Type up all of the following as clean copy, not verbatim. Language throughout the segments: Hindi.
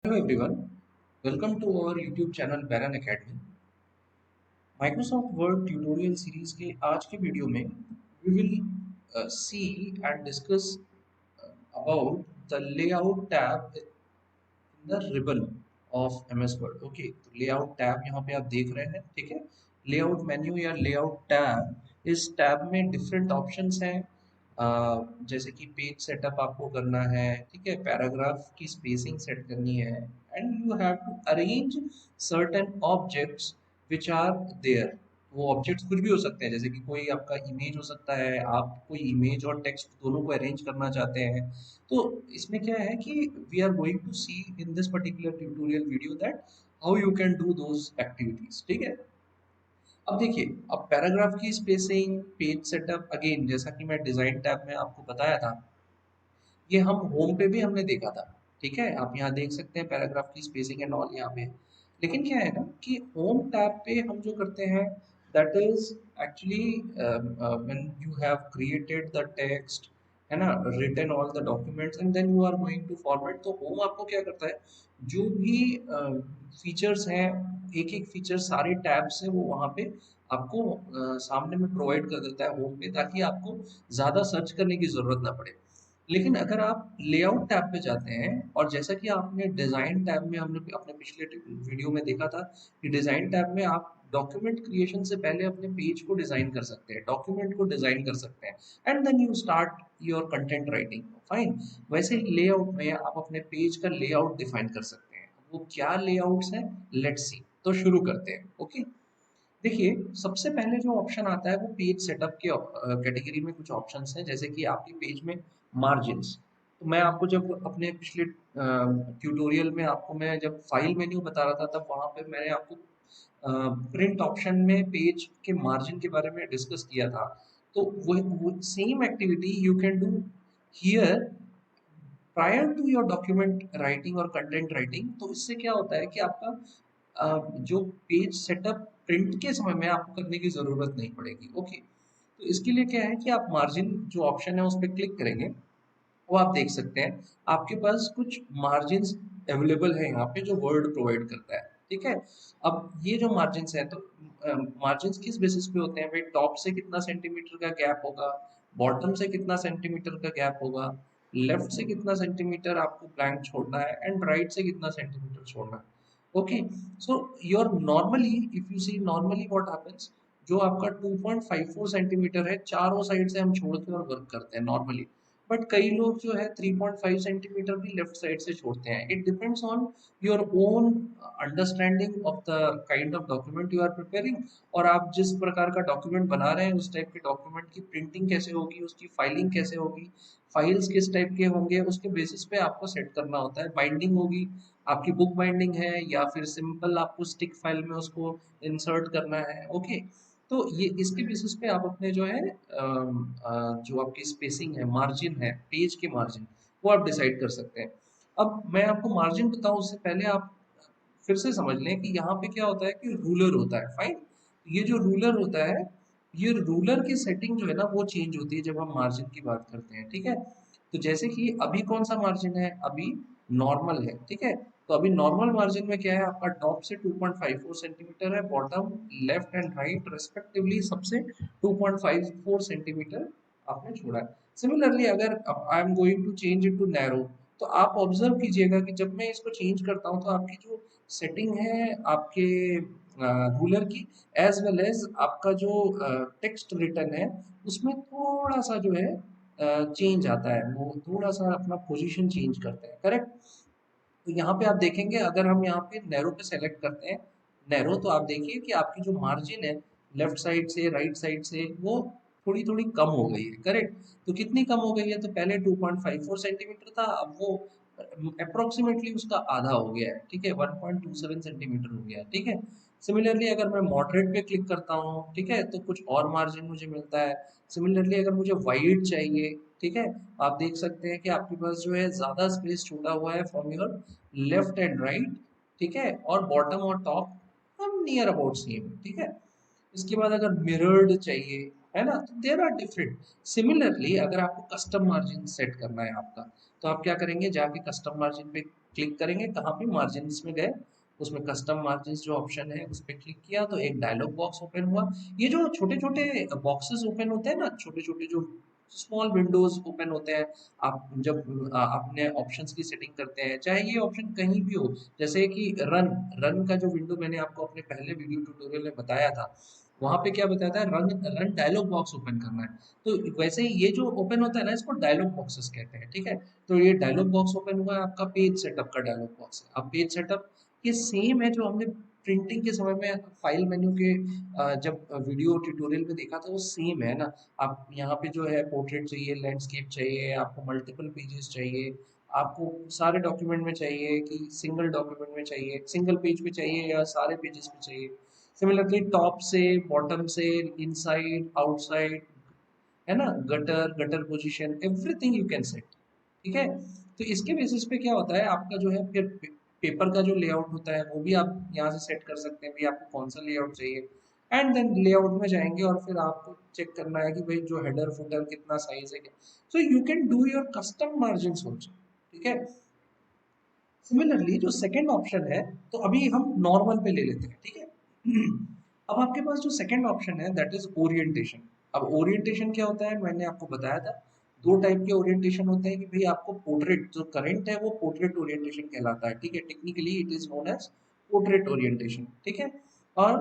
Hello everyone, welcome to our YouTube channel Baran Academy. Microsoft Word tutorial series के आज के वीडियो में we will see and discuss about the layout tab in the ribbon of MS Word. Okay, तो layout tab यहाँ पे आप देख रहे हैं, ठीक है। layout मेन्यू या layout tab, इस टैब में डिफरेंट ऑप्शंस हैं। जैसे कि पेज सेटअप आपको करना है, ठीक है, पैराग्राफ की स्पेसिंग सेट करनी है, and you have to arrange certain objects which are there. वो ऑब्जेक्ट्स कुछ भी हो सकते हैं, जैसे कि कोई आपका इमेज हो सकता है, आप कोई इमेज और टेक्स्ट दोनों को अरेंज करना चाहते हैं। तो इसमें क्या है कि we are going to see in this particular tutorial video that how you can do those activities, ठीक है। अब देखिए, अब पैराग्राफ की स्पेसिंग, पेज सेटअप, अगेन जैसा कि मैं डिजाइन टैब में आपको बताया था, ये हम होम पे भी हमने देखा था, ठीक है। आप यहाँ देख सकते हैं पैराग्राफ की स्पेसिंग एंड ऑल यहाँ पे। लेकिन क्या है ना कि होम टैब पे हम जो करते हैं, that is actually when you have created the text, है ना, written all the documents and then you are going to forward. तो होम आपको क्या करता है, जो भी फीचर्स हैं, एक एक फीचर सारे टैब्स हैं, वो वहाँ पे आपको सामने में प्रोवाइड कर देता है होम पे, ताकि आपको ज़्यादा सर्च करने की ज़रूरत ना पड़े। लेकिन अगर आप लेआउट टैब पे जाते हैं, और जैसा कि आपने डिज़ाइन टैब में, हमने अपने पिछले वीडियो में देखा था कि डिज़ाइन टैब में आप डॉक्यूमेंट क्रिएशन से पहले अपने पेज को डिज़ाइन कर सकते हैं, डॉक्यूमेंट को डिज़ाइन कर सकते हैं, and then you start your content writing, fine. वैसे ही लेआउट में आप अपने पेज का लेआउट डिफाइन कर सकते हैं। वो क्या लेआउट्स हैं, लेट्स सी। तो शुरू करते हैं। ओके, देखिए, सबसे पहले जो ऑप्शन आता है वो पेज सेटअप के कैटेगरी में कुछ ऑप्शंस हैं, जैसे कि आपके पेज में मार्जिन्स। तो मैं आपको जब अपने पिछले ट्यूटोरियल में आपको मैं जब फाइल मेन्यू बता रहा था, तब वहां पे मैंने आपको प्रिंट ऑप्शन में पेज के मार्जिन के बारे में डिस्कस किया था। तो वो same activity you can do here prior to your document writing और कंटेंट राइटिंग। तो इससे क्या होता है कि आपका जो पेज सेटअप प्रिंट के समय में आपको करने की जरूरत नहीं पड़ेगी। ओके, तो इसके लिए क्या है कि आप मार्जिन जो ऑप्शन है उस पर क्लिक करेंगे, वो आप देख सकते हैं आपके पास कुछ मार्जिन अवेलेबल है यहाँ पे, जो वर्ड प्रोवाइड करता है, ठीक है। अब ये जो मार्जिन है, तो मार्जिन किस बेसिस पे होते हैं भाई, टॉप से कितना सेंटीमीटर का गैप होगा, बॉटम से कितना सेंटीमीटर का गैप होगा, लेफ्ट से कितना सेंटीमीटर आपको ब्लैंक छोड़ना है, एंड राइट से कितना सेंटीमीटर छोड़ना है। Okay, so your normally, if you see normally what happens, जो आपका 2.54 सेंटीमीटर है, चारों साइड से हम छोड़ के और वर्क करते हैं नॉर्मली। बट कई लोग जो है 3.5 सेंटीमीटर भी लेफ्ट साइड से छोड़ते हैं। It depends on your own understanding of the kind of document you are preparing, और आप जिस प्रकार का डॉक्यूमेंट बना रहे हैं उस टाइप के डॉक्यूमेंट की प्रिंटिंग कैसे होगी, उसकी फाइलिंग कैसे होगी, फाइल्स किस टाइप के होंगे, उसके बेसिस पे आपको सेट करना होता है। बाइंडिंग होगी, आपकी बुक बाइंडिंग है, या फिर सिंपल आपको स्टिक फाइल में उसको इंसर्ट करना है। ओके, तो ये इसके बेसिस पे आप अपने जो है जो आपकी स्पेसिंग है, मार्जिन है, पेज के मार्जिन, वो आप डिसाइड कर सकते हैं। अब मैं आपको मार्जिन बताऊं उससे पहले आप फिर से समझ लें कि यहाँ पे क्या होता है कि रूलर होता है, फाइन। ये जो रूलर होता है, ये रूलर की सेटिंग जो है ना, वो चेंज होती है जब हम मार्जिन की बात करते हैं, ठीक है। तो जैसे कि अभी कौन सा मार्जिन है, अभी नॉर्मल है, ठीक है। तो अभी नॉर्मल मार्जिन में क्या है, आपका टॉप से 2.54 सेंटीमीटर है, bottom, left and right respectively सबसे 2.54 सेंटीमीटर आपने छोड़ा है। सिमिलरली अगर I am going to change it to narrow, तो आप ऑब्जर्व कीजिएगा कि जब मैं इसको चेंज करता हूँ, तो आपकी जो सेटिंग है आपके रूलर की, एज वेल एज आपका जो टेक्स्ट रिटर्न है, उसमें थोड़ा सा जो है चेंज आता है, वो थोड़ा सा अपना पोजीशन चेंज करते हैं, करेक्ट। तो यहाँ पे आप देखेंगे, अगर हम यहाँ पे नैरो पे सेलेक्ट करते हैं, नैरो, तो आप देखिए कि आपकी जो मार्जिन है लेफ्ट साइड से राइट साइड से, वो थोड़ी थोड़ी कम हो गई है, करेक्ट। तो कितनी कम हो गई है, तो पहले 2.54 सेंटीमीटर था, अब वो अप्रोक्सीमेटली उसका आधा हो गया है, ठीक है, 1.27 सेंटीमीटर हो गया है, ठीक है। सिमिलरली अगर मैं मॉडरेट पे क्लिक करता हूँ, ठीक है, तो कुछ और मार्जिन मुझे मिलता है। सिमिलरली अगर मुझे वाइड चाहिए, ठीक है, आप देख सकते हैं कि आपके पास जो है ज्यादा स्पेस छूटा हुआ है from your left and right, ठीक है, और बॉटम और टॉप हम नियर अबाउट सेम, ठीक है। इसके बाद अगर मिरर्ड चाहिए, है ना, तो देर आर डिफरेंट। सिमिलरली अगर आपको कस्टम मार्जिन सेट करना है आपका, तो आप क्या करेंगे, जाके कस्टम मार्जिन पे क्लिक करेंगे कहाँ पे, मार्जिन में गए, उसमें कस्टम मार्जिन जो ऑप्शन है उस पर क्लिक किया तो एक डायलॉग बॉक्स ओपन हुआ। ये जो छोटे छोटे बॉक्सेस ओपन होते हैं ना, छोटे छोटे जो स्मॉल विंडोज ओपन होते हैं, आप जब अपने ऑप्शंस की सेटिंग करते हैं, चाहे ये ऑप्शन कहीं भी हो, जैसे कि रन रन का जो विंडो मैंने आपको अपने पहले वीडियो ट्यूटोरियल में बताया था, वहां पे क्या बताता है, run run dialogue box open करना है। तो वैसे ही ये जो ओपन होता है ना, इसको डायलॉग बॉक्सेस कहते हैं, ठीक है। तो ये डायलॉग बॉक्स ओपन हुआ है, आपका पेज सेटअप का डायलॉग बॉक्स है। अब पेज सेटअप ये सेम है जो हमने प्रिंटिंग के समय में फाइल मेन्यू के जब वीडियो ट्यूटोरियल में देखा था, वो सेम है ना। आप यहाँ पे जो है पोर्ट्रेट चाहिए, लैंडस्केप चाहिए, आपको मल्टीपल पेजेस चाहिए, आपको सारे डॉक्यूमेंट में चाहिए कि सिंगल डॉक्यूमेंट में चाहिए, सिंगल पेज पे चाहिए या सारे पेजेस पे चाहिए। सिमिलरली टॉप से, बॉटम से, इनसाइड, आउटसाइड, है ना, gutter gutter position, everything you can set, ठीक है। तो इसके बेसिस पे क्या होता है आपका जो है फिर पेपर का जो लेआउट होता है वो भी आप यहाँ से सेट कर सकते हैं, भाई आपको कौन सा लेआउट चाहिए। एंड देन लेआउट में जाएंगे और फिर आपको चेक करना है कि भाई जो हेडर फुटर कितना साइज है क्या। So you can do your custom margin also, ठीक है। सिमिलरली जो सेकंड ऑप्शन है, तो अभी हम नॉर्मल पे ले लेते हैं, ठीक है। अब आपके पास जो सेकंड ऑप्शन है दैट इज ओरिएंटेशन। अब ओरिएंटेशन क्या होता है, मैंने आपको बताया था, दो टाइप के ओरिएंटेशन होते हैं कि भाई आपको पोर्ट्रेट जो करंट है वो पोर्ट्रेट ओरिएंटेशन कहलाता है, ठीक है। Technically it is known as portrait orientation, ठीक है। और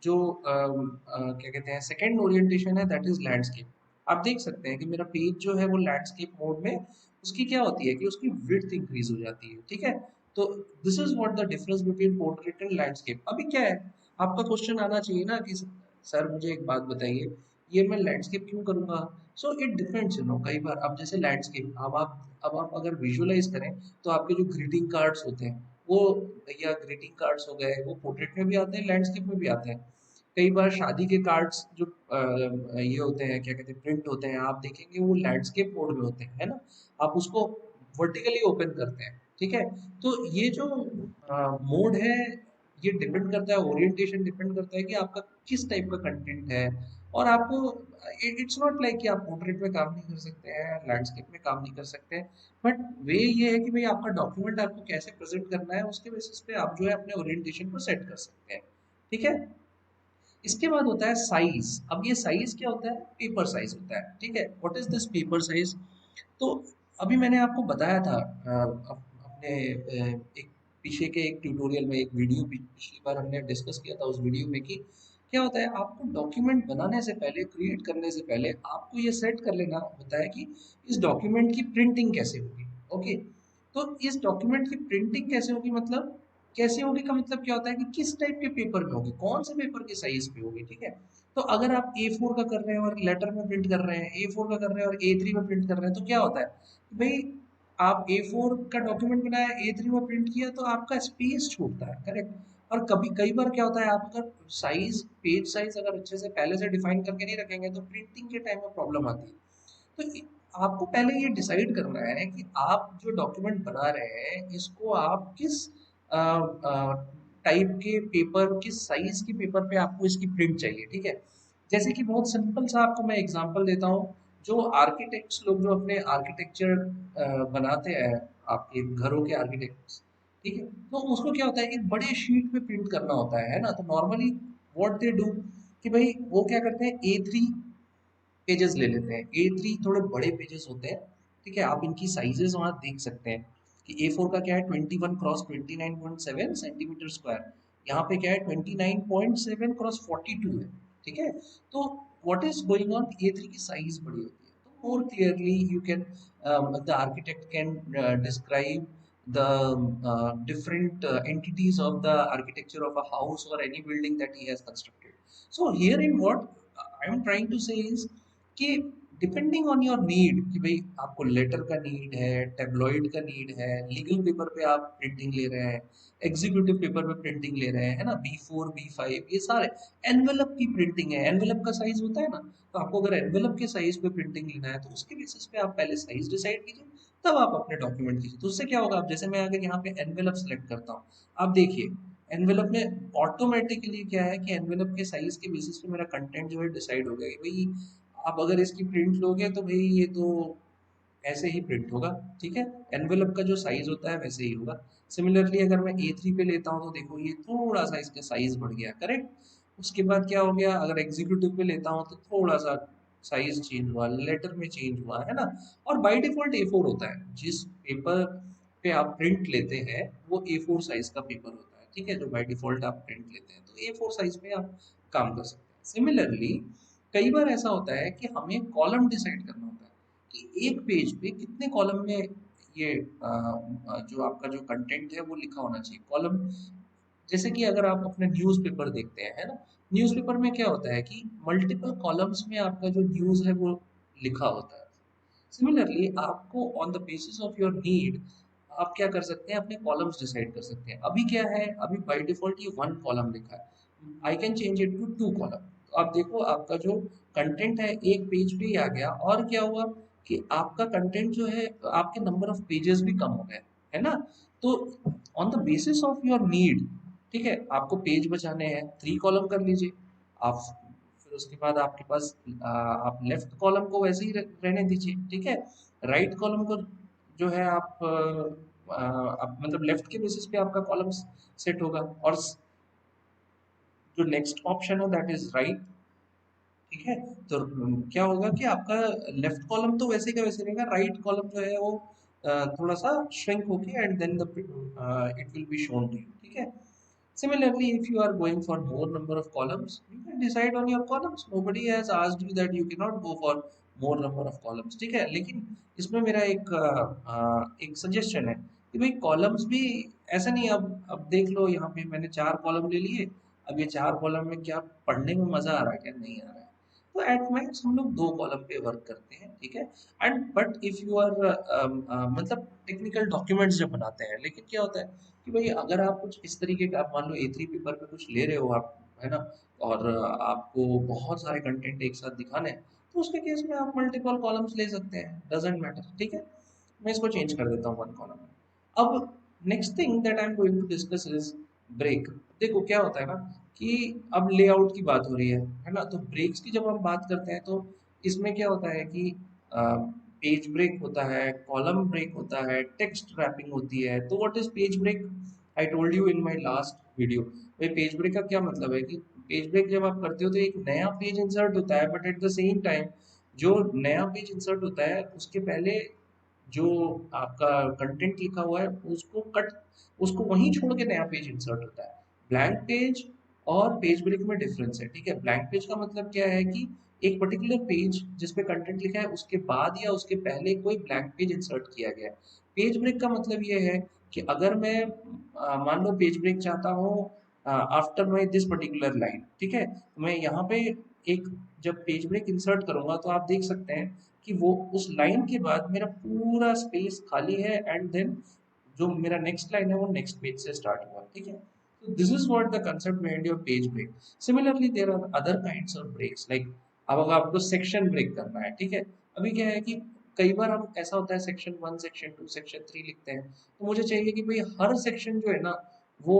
जो क्या कहते हैं सेकंड ओरिएंटेशन है दैट इज लैंडस्केप। आप देख सकते हैं कि मेरा पेज जो है वो लैंडस्केप मोड में, उसकी क्या होती है कि उसकी विड्थ इंक्रीज हो जाती है, ठीक है। तो this is what the difference between portrait and landscape. अभी क्या है, आपका क्वेश्चन आना चाहिए ना कि सर मुझे एक बात बताइए, ये मैं लैंडस्केप क्यों करूंगा। सो इट डिपेंड्स, कई बार अब जैसे लैंडस्केप, अब आप अगर विजुअलाइज करें तो आपके जो ग्रीटिंग कार्ड्स होते हैं वो, या ग्रीटिंग कार्ड्स हो गए, वो पोर्ट्रेट में भी आते हैं, लैंडस्केप में भी आते हैं। कई बार शादी के कार्ड्स जो ये होते हैं, क्या कहते हैं, प्रिंट होते हैं, आप देखेंगे वो लैंडस्केप मोड में होते हैं, है ना। आप उसको वर्टिकली ओपन करते हैं, ठीक है। तो ये जो मोड है, ये डिपेंड करता है, ओरिएंटेशन डिपेंड करता है कि आपका किस टाइप का कंटेंट है। और आपको इट्स नॉट लाइक कि आप पोर्ट्रेट में काम नहीं कर सकते हैं, लैंडस्केप में काम नहीं कर सकते हैं, बट वे ये है कि भाई आपका डॉक्यूमेंट आपको कैसे प्रेजेंट करना है, उसके बेसिस पे आप जो है अपने ओरिएंटेशन को सेट कर सकते हैं, ठीक है। इसके बाद होता है साइज। अब ये साइज क्या होता है, पेपर साइज होता है, ठीक है। What is this paper size. तो अभी मैंने आपको बताया था अपने एक पीछे के एक ट्यूटोरियल में, एक वीडियो पिछली बार हमने डिस्कस किया था उस वीडियो में, कि क्या होता है आपको डॉक्यूमेंट बनाने से पहले, क्रिएट करने से पहले आपको ये सेट कर लेना होता है कि इस डॉक्यूमेंट की प्रिंटिंग कैसे होगी, ओके। तो इस डॉक्यूमेंट की प्रिंटिंग कैसे होगी, मतलब कैसे होगी का मतलब क्या होता है कि किस टाइप के पेपर में होगी, कौन से पेपर के साइज पे होगी, ठीक है। तो अगर आप A4 का कर रहे हैं और लेटर में प्रिंट कर रहे हैं, A4 का कर रहे हैं और A3 में प्रिंट कर रहे हैं, तो क्या होता है कि भाई आप A4 का डॉक्यूमेंट बनाया, A3 में प्रिंट किया, तो आपका स्पेस छूटता है, करेक्ट। और कभी कई बार क्या होता है, आप अगर साइज, पेज साइज अगर अच्छे से पहले से डिफाइन करके नहीं रखेंगे तो प्रिंटिंग के टाइम में प्रॉब्लम आती है। तो आपको पहले ये डिसाइड करना है कि आप जो डॉक्यूमेंट बना रहे हैं इसको आप किस टाइप के पेपर, किस साइज के पेपर पे आपको इसकी प्रिंट चाहिए, ठीक है। जैसे कि बहुत सिंपल सा आपको मैं एग्जांपल देता हूँ। जो आर्किटेक्ट्स लोग जो अपने आर्किटेक्चर बनाते हैं, आपके घरों के आर्किटेक्ट्स, ठीक है, तो उसको क्या होता है कि बड़े शीट पे प्रिंट करना होता है ना। तो नॉर्मली व्हाट दे डू कि भाई वो क्या करते हैं, A3 पेजेस ले लेते हैं। A3 थोड़े बड़े पेजेस होते हैं, ठीक है। आप इनकी साइजेस वहां देख सकते हैं कि A4 का क्या है, 21 क्रॉस 29.7 सेंटीमीटर स्क्वायर, यहाँ पे क्या है 29.7 क्रॉस 42 है, ठीक है। तो what is going on, A3 की साइज बड़ी होती है, तो more clearly you can, the architect can describe the different entities of the architecture of a house or any building that he has constructed. So here in what I am trying to say is कि डिपेंडिंग ऑन योर नीड, कि भाई आपको लेटर का नीड है, टेबलॉइड का नीड है, लीगल पेपर पे आप प्रिंटिंग ले रहे हैं, एग्जीक्यूटिव पेपर पे प्रिंटिंग ले रहे हैं, है ना, B4 B5, ये सारे एनवेलप की प्रिंटिंग है, एनवेलप का साइज होता है ना। तो आपको अगर एनवेलप के साइज पे प्रिंटिंग लेना है तो उसके बेसिस पे आप पहले साइज डिसाइड कीजिए, तब आप अपने डॉक्यूमेंट कीजिए। तो उससे क्या होगा, आप जैसे मैं अगर यहाँ पे एनवेलप सेलेक्ट करता हूँ, आप देखिए एनवेलप में ऑटोमेटिकली क्या है कि एनवेलप के साइज के बेसिस पे मेरा कंटेंट जो है डिसाइड हो गया कि भाई आप अगर इसकी प्रिंट लोगे तो भाई ये तो ऐसे ही प्रिंट होगा, ठीक है। एनवेलप का जो साइज होता है वैसे ही होगा। सिमिलरली अगर मैं A3 पे लेता हूँ तो देखो ये थोड़ा सा इसका साइज बढ़ गया, करेक्ट। उसके बाद क्या हो गया, अगर एग्जीक्यूटिव पे लेता हूँ तो थोड़ा सा साइज चेंज हुआ, लेटर में चेंज हुआ, है ना। और बाय डिफॉल्ट A4 होता है, जिस पेपर पे आप प्रिंट लेते हैं वो A4 साइज का पेपर होता है, ठीक है, जो बाय डिफॉल्ट आप प्रिंट लेते हैं तो A4 साइज में आप काम कर सकते हैं। सिमिलरली कई बार ऐसा होता है कि हमें कॉलम डिसाइड करना होता है कि एक पेज पे कितने कॉलम में ये जो आपका जो कंटेंट है वो लिखा होना चाहिए, कॉलम। जैसे कि अगर आप अपने न्यूज़पेपर देखते हैं, है ना, न्यूज़पेपर में क्या होता है कि मल्टीपल कॉलम्स में आपका जो न्यूज़ है वो लिखा होता है। सिमिलरली आपको on the basis of your need आप क्या कर सकते हैं, अपने कॉलम्स डिसाइड कर सकते हैं। अभी क्या है, अभी बाय डिफॉल्ट ये वन कॉलम लिखा है, I can change it to two column. तो आप देखो आपका जो कंटेंट है एक पेज पे ही आ गया, और क्या हुआ कि आपका कंटेंट जो है, आपके नंबर ऑफ पेजेस भी कम हो गए, है ना। तो on the basis of your need, ठीक है, आपको पेज बचाने हैं, 3 कॉलम कर लीजिए आप। फिर उसके बाद आपके पास आप लेफ्ट कॉलम को वैसे ही रहने दीजिए, ठीक है। राइट कॉलम को जो है आप मतलब लेफ्ट के बेसिस पे आपका कॉलम सेट होगा, और जो नेक्स्ट ऑप्शन है दैट इज राइट, ठीक है। तो क्या होगा कि आपका लेफ्ट कॉलम तो वैसे का वैसे रहेगा, राइट कॉलम जो है वो थोड़ा सा श्रिंक होके and then the it will be shown to you, ठीक है। Similarly, if you are going for more number of columns, you can decide on your columns. Nobody has asked you that you cannot go for more number of columns, ठीक है। लेकिन इसमें मेरा एक सजेशन है कि भाई कॉलम्स भी ऐसा नहीं, अब देख लो यहाँ पे मैंने 4 कॉलम ले लिए, अब ये 4 कॉलम में क्या पढ़ने में मजा आ रहा है क्या, नहीं आ रहा है। तो एट मैक्स हम लोग 2 कॉलम पे वर्क करते हैं, ठीक है। And but if you are मतलब टेक्निकल डॉक्यूमेंट्स जब बनाते हैं, लेकिन क्या होता है कि भाई अगर आप कुछ इस तरीके का, आप मान लो A3 पेपर पे कुछ ले रहे हो आप, है ना, और आपको बहुत सारे कंटेंट एक साथ दिखाने हैं, तो उसके केस में आप मल्टीपल कॉलम्स ले सकते हैं, डजेंट मैटर, ठीक है। मैं इसको चेंज कर देता हूँ 1 कॉलम। अब next thing that I am going to discuss is break. देखो क्या होता है ना कि अब लेआउट की बात हो रही है ना, तो ब्रेक्स की जब हम बात करते हैं तो इसमें क्या होता है कि पेज ब्रेक होता है, कॉलम ब्रेक होता है, टेक्स्ट रैपिंग होती है। तो what is page break, I told you in my last video. भाई पेज ब्रेक का क्या मतलब है कि पेज ब्रेक जब आप करते हो तो एक नया पेज इंसर्ट होता है, but at the same time जो नया पेज इंसर्ट होता है उसके पहले जो आपका कंटेंट लिखा हुआ है उसको वहीं छोड़ के नया पेज इंसर्ट होता है। ब्लैंक पेज और पेज ब्रेक में डिफरेंस है, ठीक है। ब्लैंक पेज का मतलब क्या है कि एक पर्टिकुलर पेज जिस पे कंटेंट लिखा है उसके बाद या उसके पहले कोई ब्लैंक पेज इंसर्ट किया गया है। पेज ब्रेक का मतलब ये है कि अगर मैं मान लो पेज ब्रेक चाहता हूँ after my this particular line, ठीक है, तो मैं यहाँ पे एक जब पेज ब्रेक इंसर्ट करूंगा तो आप देख सकते हैं कि वो उस लाइन के बाद मेरा पूरा स्पेस खाली है, एंड देन जो मेरा नेक्स्ट लाइन है वो नेक्स्ट पेज से स्टार्ट हुआ, ठीक है। तो this is what the concept behind your page break. Similarly there are other kinds of breaks, like अब अगर आपको सेक्शन ब्रेक करना है, ठीक है। अभी क्या है कि कई बार हम ऐसा होता है सेक्शन 1 सेक्शन 2 सेक्शन 3 लिखते हैं, तो मुझे चाहिए कि भाई हर सेक्शन जो है ना वो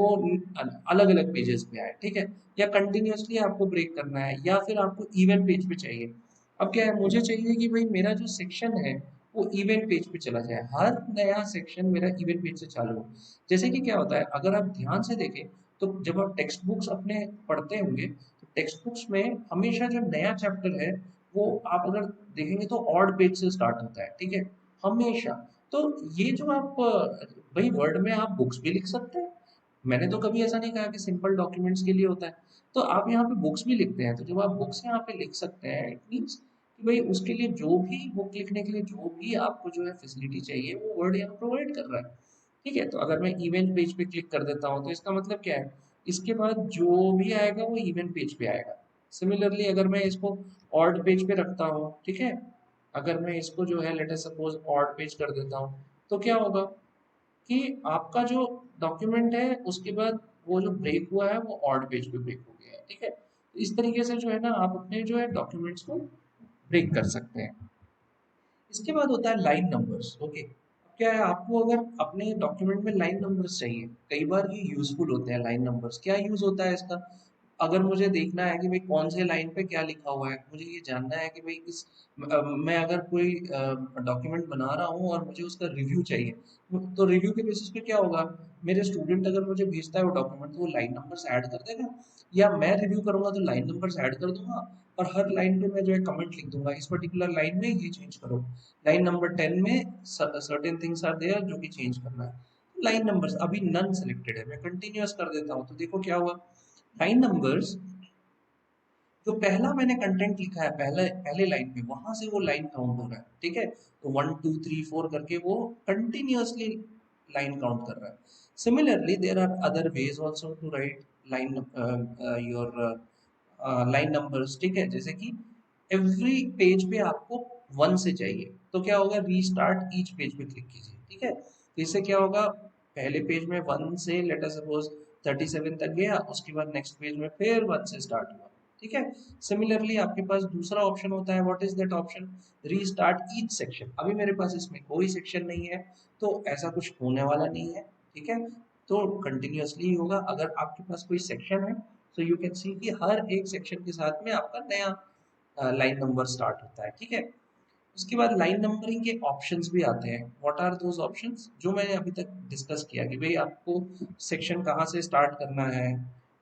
अलग अलग पेजेस पे आए, ठीक है। या कंटिन्यूअसली आपको ब्रेक करना है, या फिर आपको इवन पेज पे चाहिए। अब क्या है, मुझे चाहिए कि भाई मेरा जो सेक्शन है वो इवेंट पेज पे चला जाए, हर नया सेक्शन मेरा इवेंट पेज से चालू हो। जैसे कि क्या होता है, अगर आप ध्यान से देखें तो जब आप टेक्स्ट बुक्स अपने पढ़ते होंगे तो टेक्स्ट बुक्स में हमेशा जो नया चैप्टर है वो आप अगर देखेंगे तो ऑड पेज से स्टार्ट होता है, ठीक है, हमेशा। तो ये जो आप भाई वर्ड में आप बुक्स भी लिख सकते हैं, मैंने तो कभी ऐसा नहीं कहा कि सिंपल डॉक्यूमेंट्स के लिए होता है। तो आप यहाँ पे बुक्स भी लिखते हैं, तो जब आप बुक्स यहाँ पे लिख सकते हैं इट मीन्स कि भाई उसके लिए जो भी बुक लिखने के लिए जो भी आपको जो है फैसिलिटी चाहिए वो वर्ड यहाँ प्रोवाइड कर रहा है, ठीक है। तो अगर मैं इवेंट पेज पे क्लिक कर देता हूँ तो इसका मतलब क्या है, इसके बाद जो भी आएगा वो इवेंट पेज पे आएगा। सिमिलरली अगर मैं इसको ऑड पेज पे रखता हूँ, ठीक है, अगर मैं इसको जो है let us suppose odd page कर देता हूँ, तो क्या होगा कि आपका जो डॉक्यूमेंट है उसके बाद वो जो ब्रेक हुआ है वो ऑड पेज पे ब्रेक हो गया है, ठीक है। तो इस तरीके से जो है ना आप अपने जो है डॉक्यूमेंट्स को ब्रेक कर सकते हैं। इसके बाद होता है लाइन नंबर्स, ओके। क्या है, आपको अगर अपने डॉक्यूमेंट में लाइन नंबर्स चाहिए, कई बार ये यूजफुल होते हैं लाइन नंबर्स। क्या यूज होता है इसका, अगर मुझे देखना है कि भाई कौन से लाइन पे क्या लिखा हुआ है, मुझे ये जानना है कि भाई मैं अगर कोई डॉक्यूमेंट बना रहा हूँ और मुझे उसका रिव्यू चाहिए, तो रिव्यू के बेसिस पे क्या होगा, मेरे स्टूडेंट अगर मुझे भेजता है वो डॉक्यूमेंट तो वो लाइन नंबर्स ऐड कर देगा, या मैं रिव्यू करूंगा तो लाइन नंबर्स ऐड कर दूंगा, और हर लाइन पे मैं जो है कमेंट लिख दूंगा, इस पर्टिकुलर लाइन में ये चेंज करो, लाइन नंबर 10 में सर्टेन थिंग्स आर देयर जो कि चेंज करना है। लाइन नंबर्स अभी नन सेलेक्टेड है, मैं कंटिन्यूअस कर देता हूँ, तो देखो क्या हुआ, लाइन नंबर्स जो पहला मैंने कंटेंट लिखा है पहले पहले लाइन पे, वहां से वो लाइन काउंट हो रहा है, ठीक है, तो 1 2 3 4 करके वो कंटिन्यूअसली लाइन काउंट कर रहा है। Similarly there are other ways also to write line your line numbers, ठीक है, जैसे कि एवरी पेज पे आपको 1 से चाहिए, तो क्या होगा, रीस्टार्ट ईच पेज पे क्लिक कीजिए, ठीक है, तो इससे क्या होगा, पहले पेज में 1 से लेट अस सपोज 37 तक गया, उसके बाद नेक्स्ट पेज में फिर 1 से स्टार्ट हुआ, ठीक है। सिमिलरली आपके पास दूसरा ऑप्शन होता है, what is that option, restart each section. अभी मेरे पास इसमें कोई सेक्शन नहीं है, तो ऐसा कुछ होने वाला नहीं है, ठीक है, तो कंटिन्यूअसली होगा। अगर आपके पास कोई सेक्शन है तो यू कैन सी कि हर एक सेक्शन के साथ में आपका नया लाइन नंबर स्टार्ट होता है, ठीक है। उसके बाद लाइन नंबरिंग के ऑप्शंस भी आते हैं, व्हाट आर दोज ऑप्शंस, जो मैंने अभी तक डिस्कस किया कि भाई आपको सेक्शन कहाँ से स्टार्ट करना है,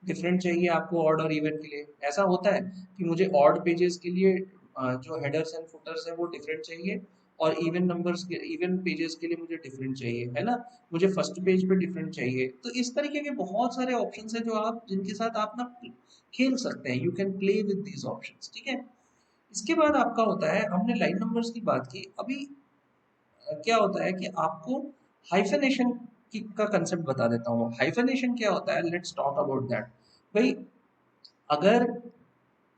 डिफरेंट चाहिए आपको ऑड और इवन के लिए, ऐसा होता है कि मुझे ऑड पेजेस के लिए जो हेडर्स एंड फुटर्स है वो डिफरेंट चाहिए, और इवन नंबर्स के इवन पेजेस के लिए मुझे डिफरेंट चाहिए, है ना, मुझे फर्स्ट पेज पे डिफरेंट चाहिए, तो इस तरीके के बहुत सारे ऑप्शंस हैं जो आप जिनके साथ आप ना खेल सकते हैं, you can play with these options, ठीक है। इसके बाद आपका होता है, हमने लाइन नंबर्स की बात की, अभी क्या होता है कि आपको हाइफेनेशन की का कंसेप्ट बता देता हूँ। हाइफेनेशन क्या होता है, लेट्स टॉक अबाउट दैट। भाई अगर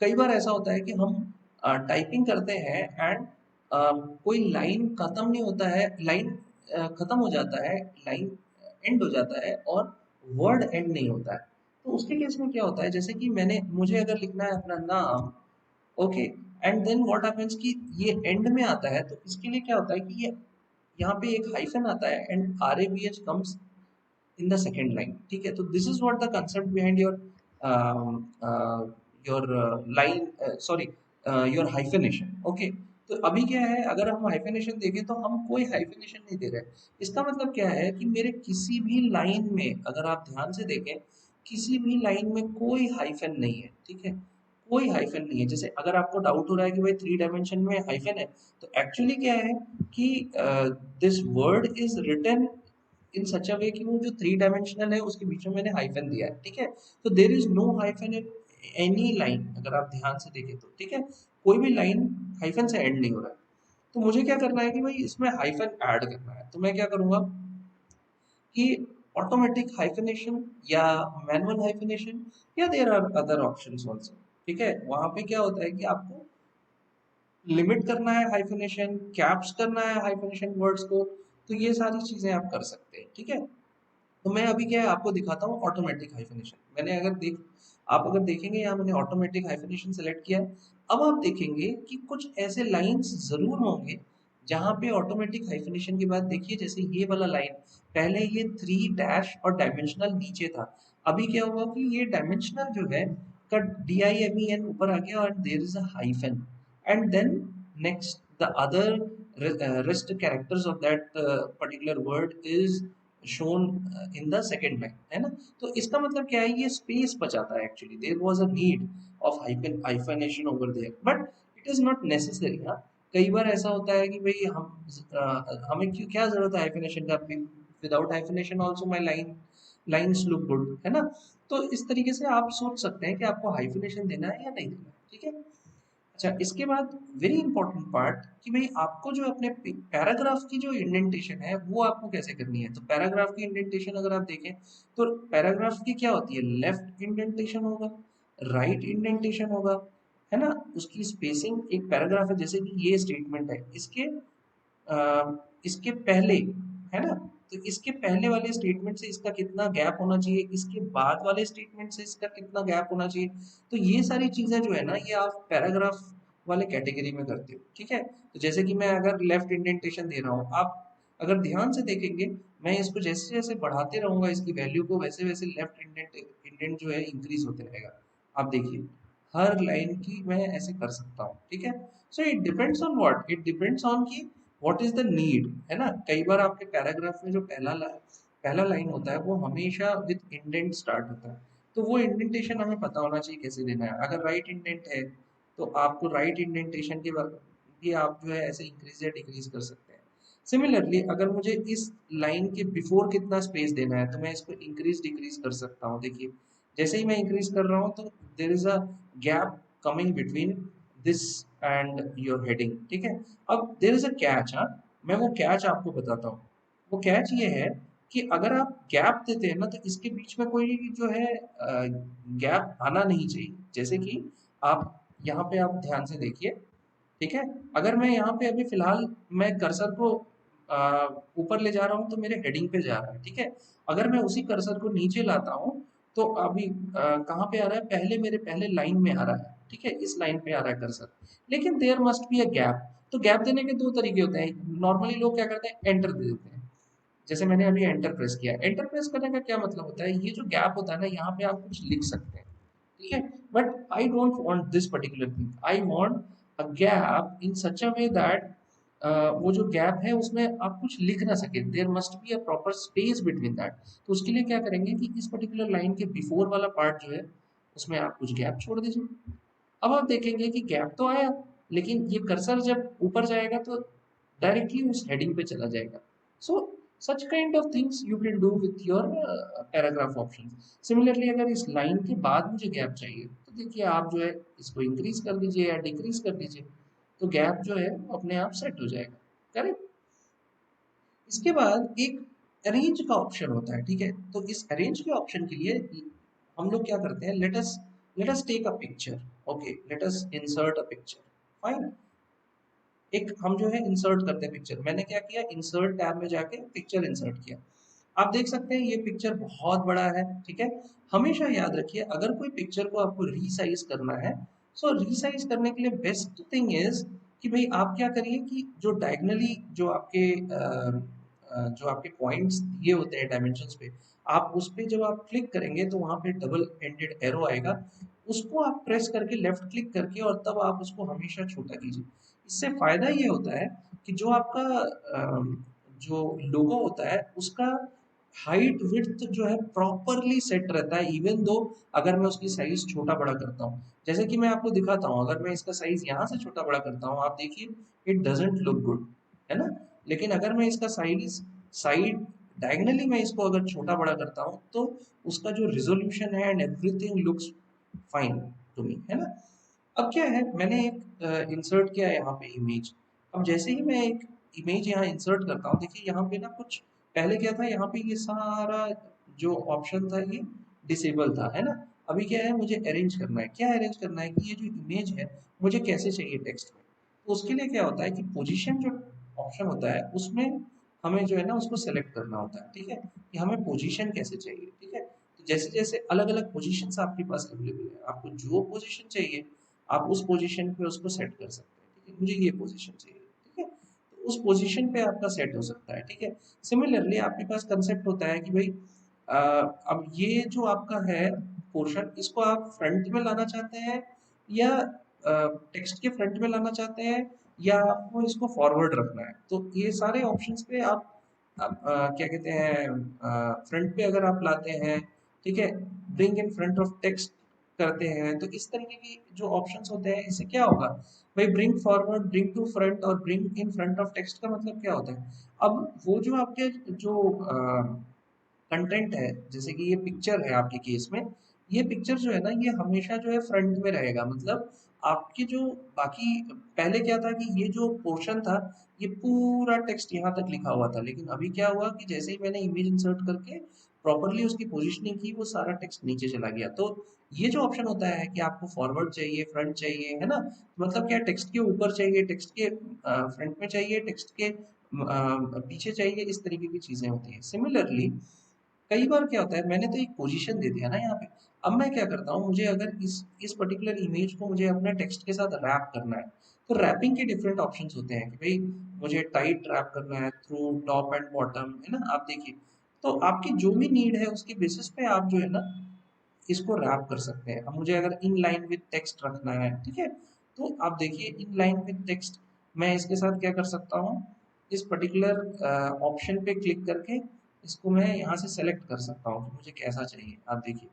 कई बार ऐसा होता है कि हम टाइपिंग करते हैं एंड कोई लाइन खत्म नहीं होता है, लाइन खत्म हो जाता है, लाइन एंड हो जाता है और वर्ड एंड नहीं होता है, तो उसके केस में क्या होता है, जैसे कि मैंने मुझे अगर लिखना है अपना नाम, okay, and then what happens कि ये एंड में आता है, तो इसके लिए क्या होता है कि ये यहाँ पे एक हाइफन आता है and R A B H comes in the second line, ठीक है, तो this is what the concept behind your line, sorry, your hyphenation, okay. तो अभी क्या है, अगर हम हाइफिनेशन देखें तो हम कोई हाइफिनेशन नहीं दे रहे, इसका मतलब क्या है कि मेरे किसी भी लाइन में अगर आप ध्यान से देखें, किसी भी लाइन में कोई हाइफन नहीं है, ठीक है, कोई हाइफन नहीं है। जैसे अगर आपको डाउट हो रहा है कि भाई 3 डायमेंशन में हाइफन है, तो एक्चुअली क्या है कि this word is written in such a way कि वो जो 3 डायमेंशनल है उसके बीच में मैंने हाइफन दिया है, ठीक है, तो there is no hyphen in any line, अगर आप ध्यान से देखें तो, ठीक है, कोई भी लाइन हाइफन से एंड नहीं हो रहा है। तो मुझे क्या करना है कि भाई इसमें हाइफन ऐड करना है, तो मैं क्या करूंगा कि ऑटोमेटिक हाइफिनेशन या मैनुअल हाइफिनेशन, या there are other options also, ठीक है, वहां पे क्या होता है कि आपको लिमिट करना है हाइफिनेशन, कैप्स करना है हाइफिनेशन वर्ड्स को, तो ये सारी चीजें आप कर सकते हैं, ठीक है। तो मैं अभी क्या है आपको दिखाता हूँ ऑटोमेटिक हाइफिनेशन। मैंने अगर देख आप अगर देखेंगे यहाँ मैंने ऑटोमेटिक हाइफिनेशन सेलेक्ट किया है। अब आप देखेंगे कि कुछ ऐसे लाइंस जरूर होंगे जहाँ पे ऑटोमेटिक हाइफिनेशन के बाद देखिए, जैसे ये वाला लाइन, पहले ये 3 डैश और डायमेंशनल नीचे था, अभी क्या हुआ कि ये डायमेंशनल जो है का DIMEN ऊपर आ गया और there is a hyphen, and then next the other rest characters of that particular word is shown in the second line, है ना। तो इसका मतलब क्या है, ये स्पेस बचाता है, actually there was a need of hyphenation over there, but it is not necessary. हाँ, कई बार ऐसा होता है कि भाई हमें क्यों क्या जरूरत है हाइफेनेशन का, without हाइफेनेशन also my lines look good, है ना। तो इस तरीके से आप सोच सकते हैं कि आपको हाइफेनेशन देना है या नहीं देना है, ठीक है। अच्छा, इसके बाद वेरी इंपॉर्टेंट पार्ट कि भाई आपको जो अपने पैराग्राफ की जो इंडेंटेशन है वो आपको कैसे करनी है। तो पैराग्राफ की इंडेंटेशन अगर आप देखें तो पैराग्राफ की क्या होती है, लेफ्ट इंडेंटेशन होगा, राइट इंडेंटेशन होगा, है ना, उसकी स्पेसिंग, एक पैराग्राफ है जैसे कि ये स्टेटमेंट है, इसके पहले, है ना, तो इसके पहले वाले स्टेटमेंट से इसका कितना गैप होना चाहिए, इसके बाद वाले स्टेटमेंट से इसका कितना गैप होना चाहिए, तो ये सारी चीजें जो है ना ये आप पैराग्राफ वाले कैटेगरी में करते हो, ठीक है। तो जैसे कि मैं अगर लेफ्ट इंडेंटेशन दे रहा हूँ, आप अगर ध्यान से देखेंगे, मैं इसको जैसे जैसे बढ़ाते रहूंगा इसकी वैल्यू को, वैसे वैसे लेफ्ट इंडेंट इंडेंट जो है इंक्रीज होते रहेगा। आप देखिए हर लाइन की मैं ऐसे कर सकता हूँ, ठीक है। So it depends on what, it depends on कि व्हाट इज द नीड, है ना। कई बार आपके पैराग्राफ में जो पहला लाइन होता है वो हमेशा विद इंडेंट स्टार्ट होता है, तो वो इंडेंटेशन हमें पता होना चाहिए कैसे देना है। अगर राइट इंडेंट है तो आपको राइट इंडेंटेशन के बाद भी आप जो है ऐसे इंक्रीज या डिक्रीज कर सकते हैं। सिमिलरली अगर मुझे इस लाइन के बिफोर कितना स्पेस देना है तो मैं इसको इंक्रीज डिक्रीज कर सकता हूँ। देखिए जैसे ही मैं इंक्रीज कर रहा हूँ तो there is a gap coming between this and your heading, ठीक है। अब देर इज अ कैच, हाँ, मैं वो कैच आपको बताता हूँ। वो कैच ये है कि अगर आप गैप देते हैं ना तो इसके बीच में कोई जो है गैप आना नहीं चाहिए। जैसे कि आप यहाँ पे आप ध्यान से देखिए, ठीक है। अगर मैं यहाँ पे अभी फिलहाल मैं कर्सर को ऊपर ले जा रहा हूँ तो मेरे हेडिंग पे जा रहा है, ठीक है। अगर मैं उसी कर्सर को नीचे लाता हूँ तो अभी कहाँ पे आ रहा है, पहले मेरे पहले लाइन में आ रहा है, ठीक है, इस लाइन पे आ रहा है कर्सर। लेकिन there must be a gap. तो गैप देने के दो तरीके होते हैं। नॉर्मली लोग क्या करते हैं, एंटर दे देते हैं। जैसे मैंने अभी एंटर प्रेस किया, एंटर प्रेस करने का क्या मतलब होता है, ये जो गैप होता है ना यहाँ पे आप कुछ लिख सकते हैं, ठीक है। But I don't want this particular thing, I want a gap in such a way that वो जो गैप है उसमें आप कुछ लिख ना सके, there must be a proper space between that. तो उसके लिए क्या करेंगे कि इस पर्टिकुलर लाइन के बिफोर वाला पार्ट जो है उसमें आप कुछ गैप छोड़ दीजिए। अब आप देखेंगे कि गैप तो आया, लेकिन ये कर्सर जब ऊपर जाएगा तो डायरेक्टली उस हेडिंग पे चला जाएगा। So such kind of things you can do with your paragraph option. Similarly अगर इस लाइन के बाद मुझे गैप चाहिए तो देखिए आप जो है इसको इंक्रीज कर दीजिए या डिक्रीज कर दीजिए, तो गैप जो है वो अपने आप सेट हो जाएगा, करेक्ट। इसके बाद एक अरेंज का ऑप्शन होता है, ठीक है। तो इस अरेंज के ऑप्शन के लिए हम लोग क्या करते हैं, let us take a picture, okay, let us insert a picture, fine. एक हम जो है इंसर्ट करते हैं पिक्चर। मैंने क्या किया, इंसर्ट टैब में जाके पिक्चर इंसर्ट किया। आप देख सकते हैं ये पिक्चर बहुत बड़ा है, ठीक है। हमेशा याद रखिए अगर कोई पिक्चर को आपको रीसाइज करना है, सो रीसाइज करने के लिए बेस्ट थिंग इज कि भाई आप क्या करिए कि जो डायगनली जो आपके पॉइंट्स दिए होते हैं डायमेंशंस पे, आप उस पे जब आप क्लिक करेंगे तो वहां पे डबल एंडेड एरो आएगा, उसको आप प्रेस करके लेफ्ट क्लिक करके और तब आप उसको हमेशा छोटा कीजिए। इससे फायदा ये होता है कि जो आपका जो लोगो होता है उसका हाइट विड्थ जो है प्रॉपरली सेट रहता है, इवन दो अगर मैं उसकी साइज छोटा बड़ा करता हूँ। जैसे कि मैं आपको दिखाता हूँ, अगर मैं इसका साइज यहाँ से छोटा बड़ा करता हूँ, आप देखिए इट डजेंट लुक गुड, है ना। लेकिन अगर मैं इसका साइज साइड डायगनली मैं इसको अगर छोटा बड़ा करता हूँ तो उसका जो रिजोल्यूशन है and everything looks fine to me, है ना। अब क्या है, मैंने एक इंसर्ट किया है यहाँ पे इमेज। अब जैसे ही मैं एक इमेज यहाँ इंसर्ट करता हूँ, देखिए यहाँ पे ना कुछ पहले क्या था, यहाँ पे ये सारा जो ऑप्शन था ये डिसेबल था, है ना। अभी क्या है, मुझे अरेंज करना है, क्या अरेंज करना है कि ये जो इमेज है मुझे कैसे चाहिए टेक्स्ट में। तो उसके लिए क्या होता है कि पोजीशन जो ऑप्शन होता है उसमें हमें जो है ना उसको सेलेक्ट करना होता है, ठीक है, कि हमें पोजीशन कैसे चाहिए, ठीक है। तो जैसे जैसे अलग अलग पोजीशंस आपके पास अवेलेबल है, आपको जो पोजीशन चाहिए आप उस पोजीशन पे उसको सेट कर सकते हैं, ठीक है। मुझे ये पोजीशन चाहिए, ठीक है, तो उस पोजीशन पे आपका सेट हो सकता है, ठीक है। सिमिलरली आपके पास कंसेप्ट होता है कि भाई अब ये जो आपका है पोर्शन, इसको आप फ्रंट में लाना चाहते हैं या टेक्स्ट के फ्रंट में लाना चाहते हैं या आपको इसको फॉरवर्ड रखना है। तो ये सारे ऑप्शंस पे आप क्या कहते हैं, फ्रंट पे अगर आप लाते हैं, ठीक है, bring in front of text करते हैं, तो इस तरीके की जो ऑप्शंस होते हैं इससे क्या होगा, भाई bring forward, bring to front और bring in front of text का मतलब क्या होता है। अब वो जो आपके जो कंटेंट है, जैसे कि ये पिक्चर है आपके केस में, ये पिक्चर जो है ना ये हमेशा जो है फ्रंट में रहेगा। मतलब आपके जो बाकी पहले क्या था कि ये जो पोर्शन था ये पूरा टेक्स्ट यहाँ तक लिखा हुआ था, लेकिन अभी क्या हुआ कि जैसे ही मैंने इमेज इंसर्ट करके प्रॉपरली उसकी पोजीशनिंग की वो सारा टेक्स्ट नीचे चला गया। तो ये जो ऑप्शन होता है कि आपको फॉरवर्ड चाहिए, फ्रंट चाहिए, है ना, मतलब क्या टेक्स्ट के ऊपर चाहिए, टेक्स्ट के फ्रंट में चाहिए, टेक्स्ट के पीछे चाहिए, इस तरीके की चीजें होती हैं। सिमिलरली कई बार क्या होता है, मैंने तो एक पोजीशन दे दिया ना यहाँ पे, अब मैं क्या करता हूँ, मुझे अगर इस पर्टिकुलर इमेज को मुझे अपने टेक्स्ट के साथ रैप करना है, तो रैपिंग के डिफरेंट ऑप्शंस होते हैं कि भाई मुझे टाइट रैप करना है, थ्रू, टॉप एंड बॉटम, है ना। आप देखिए तो आपकी जो भी नीड है उसके बेसिस पे आप जो है ना इसको रैप कर सकते हैं। अब मुझे अगर इन लाइन विद टेक्स्ट रखना है, ठीक है, तो आप देखिए इन लाइन विद टेक्स्ट मैं इसके साथ क्या कर सकता हूँ, इस पर्टिकुलर ऑप्शन पे क्लिक करके इसको मैं यहाँ से सेलेक्ट कर सकता हूँ कि मुझे कैसा चाहिए। आप देखिए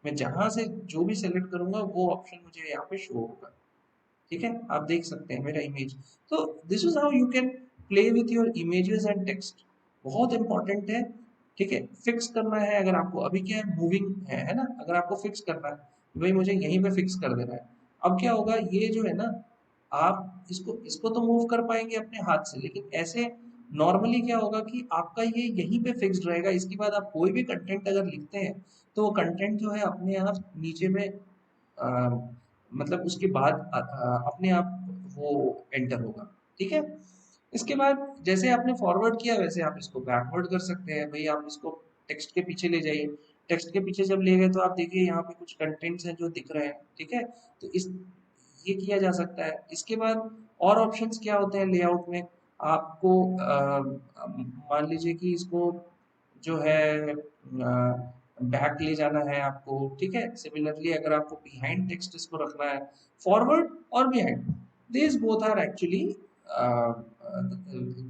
मैं जहाँ से जो भी सेलेक्ट करूंगा वो ऑप्शन मुझे यहाँ पे शो होगा। ठीक है, आप देख सकते हैं मेरा इमेज। तो this is how you can play with your images and text. बहुत इंपॉर्टेंट है। ठीक है, फिक्स करना है अगर आपको, अभी क्या है मूविंग है ना, अगर आपको फिक्स करना है भाई मुझे यहीं पे फिक्स कर देना है। अब क्या होगा, ये जो है ना, आप इसको इसको तो मूव कर पाएंगे अपने हाथ से, लेकिन ऐसे नॉर्मली क्या होगा कि आपका ये यहीं पे फिक्स्ड रहेगा। इसके बाद आप कोई भी कंटेंट अगर लिखते हैं तो वो कंटेंट जो है अपने आप नीचे में अ, मतलब उसके बाद अपने आप वो एंटर होगा। ठीक है, इसके बाद जैसे आपने फॉरवर्ड किया वैसे आप इसको बैकवर्ड कर सकते हैं। भाई आप इसको टेक्स्ट के पीछे ले जाइए, टेक्स्ट के पीछे जब ले गए तो आप देखिए यहाँ पे कुछ कंटेंट्स हैं जो दिख रहे हैं। ठीक है, तो इस ये किया जा सकता है। इसके बाद और ऑप्शंस क्या होते हैं लेआउट में, आपको मान लीजिए कि इसको जो है बैक ले जाना है आपको। ठीक है, सिमिलरली अगर आपको बिहाइंड टेक्स्ट इसको रखना है, फॉरवर्ड और behind, these both are actually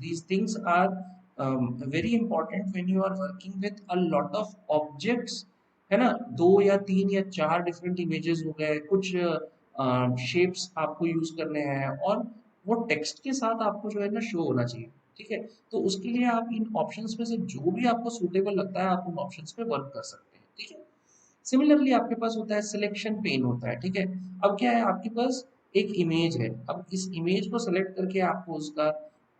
these things are very important when you are working with a lot of objects, है ना। दो या तीन या चार डिफरेंट इमेजेस हो गए, कुछ शेप्स आपको यूज करने हैं, और वो टेक्स्ट के साथ आपको जो है ना शो होना चाहिए। ठीक है, तो उसके लिए आप इन ऑप्शंस में से जो भी आपको सूटेबल लगता है आप उन ऑप्शंस पे वर्क कर सकते हैं। ठीक है, सिमिलरली आपके पास होता है सिलेक्शन पेन होता है। ठीक है, अब क्या है आपके पास एक इमेज है, अब इस इमेज को सेलेक्ट करके आपको उसका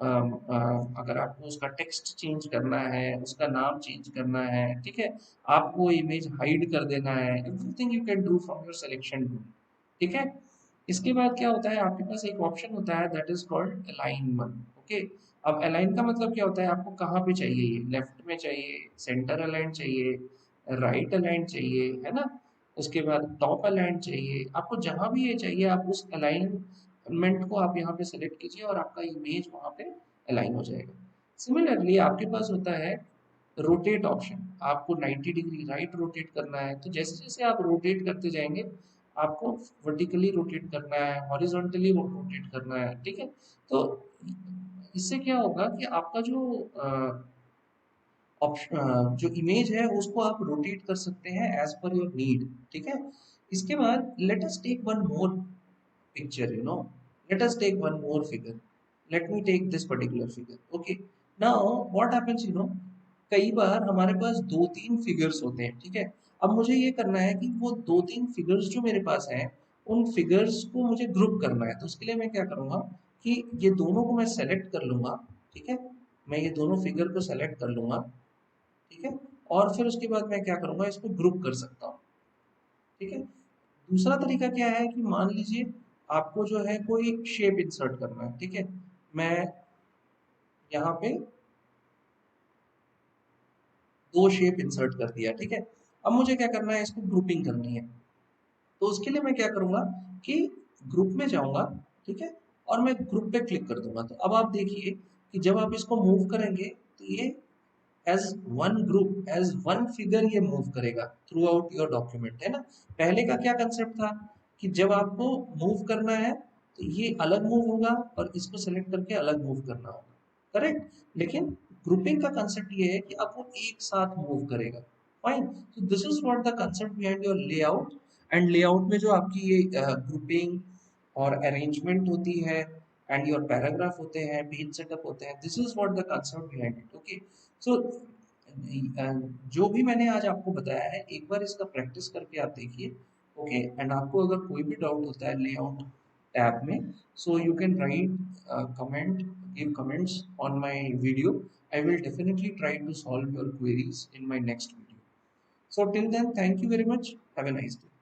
अगर आपको उसका टेक्स्ट चेंज करना है, उसका नाम चेंज करना है, ठीक है, आपको इमेज हाइड कर देना है, everything you can do from your selection tool. ठीक है, इसके बाद क्या होता है आपके पास एक ऑप्शन होता है that is called alignment. Okay, अब अलाइन का मतलब क्या होता है, आपको कहाँ पे चाहिए, ये लेफ्ट में चाहिए, सेंटर अलाइन चाहिए, राइट अलाइन चाहिए, है ना, उसके बाद टॉप अलाइन चाहिए, आपको जहां भी ये चाहिए आप उस अलाइनमेंट को आप यहाँ पे सेलेक्ट कीजिए और आपका इमेज वहां पे अलाइन हो जाएगा। सिमिलरली आपके पास होता है रोटेट ऑप्शन, आपको 90 डिग्री राइट रोटेट करना है, तो जैसे जैसे आप रोटेट करते जाएंगे आपको वर्टिकली रोटेट करना है, हॉरिजॉन्टली रोटेट करना है। ठीक है, तो इससे क्या होगा कि आपका जो ऑप्शन जो इमेज है उसको आप रोटेट कर सकते हैं एज पर योर नीड। ठीक है, इसके बाद let us take one more picture, you know, let us take one more figure, let me take this particular figure, okay, now what happens, you know, कई बार हमारे पास दो तीन फिगर्स होते हैं। ठीक है, अब मुझे ये करना है कि वो दो तीन फिगर्स जो मेरे पास हैं उन फिगर्स को मुझे ग्रुप करना है, तो उसके लिए मैं क्या करूंगा कि ये दोनों को मैं सेलेक्ट कर लूंगा। ठीक है, मैं ये दोनों फिगर को सेलेक्ट कर लूंगा। ठीक है, और फिर उसके बाद मैं क्या करूंगा, इसको ग्रुप कर सकता हूँ। ठीक है, दूसरा तरीका क्या है कि मान लीजिए आपको जो है कोई शेप इंसर्ट करना है। ठीक है, मैं यहाँ पे दो शेप इंसर्ट कर दिया। ठीक है, अब मुझे क्या करना है, इसको ग्रुपिंग करनी है, तो उसके लिए मैं क्या करूंगा कि ग्रुप में जाऊंगा। ठीक है, और मैं ग्रुप पे क्लिक कर दूंगा, तो अब आप देखिए कि जब आप इसको मूव करेंगे तो ये as one group, as one figure ये मूव करेगा थ्रू आउट योर डॉक्यूमेंट, है ना। पहले का क्या कंसेप्ट था कि जब आपको मूव करना है तो ये अलग मूव होगा और इसको सेलेक्ट करके अलग मूव करना होगा, करेक्ट। लेकिन ग्रुपिंग का कंसेप्ट ये है कि अब वो एक साथ मूव करेगा। फाइन, तो this is what the concept behind your layout. And layout में जो आपकी ये ग्रुपिंग और अरेंजमेंट होती है एंड योर पैराग्राफ होते हैं, पेज सेटअप होते हैं, this is what the concept behind it. Okay, so जो भी मैंने आज आपको बताया है एक बार इसका प्रैक्टिस करके आप देखिए। ओके, एंड आपको अगर कोई भी डाउट होता है लेआउट टैब में, so you can write comment, give comments on my video, I will definitely try to solve your queries in my next video. So till then, thank you very much. Have a nice day.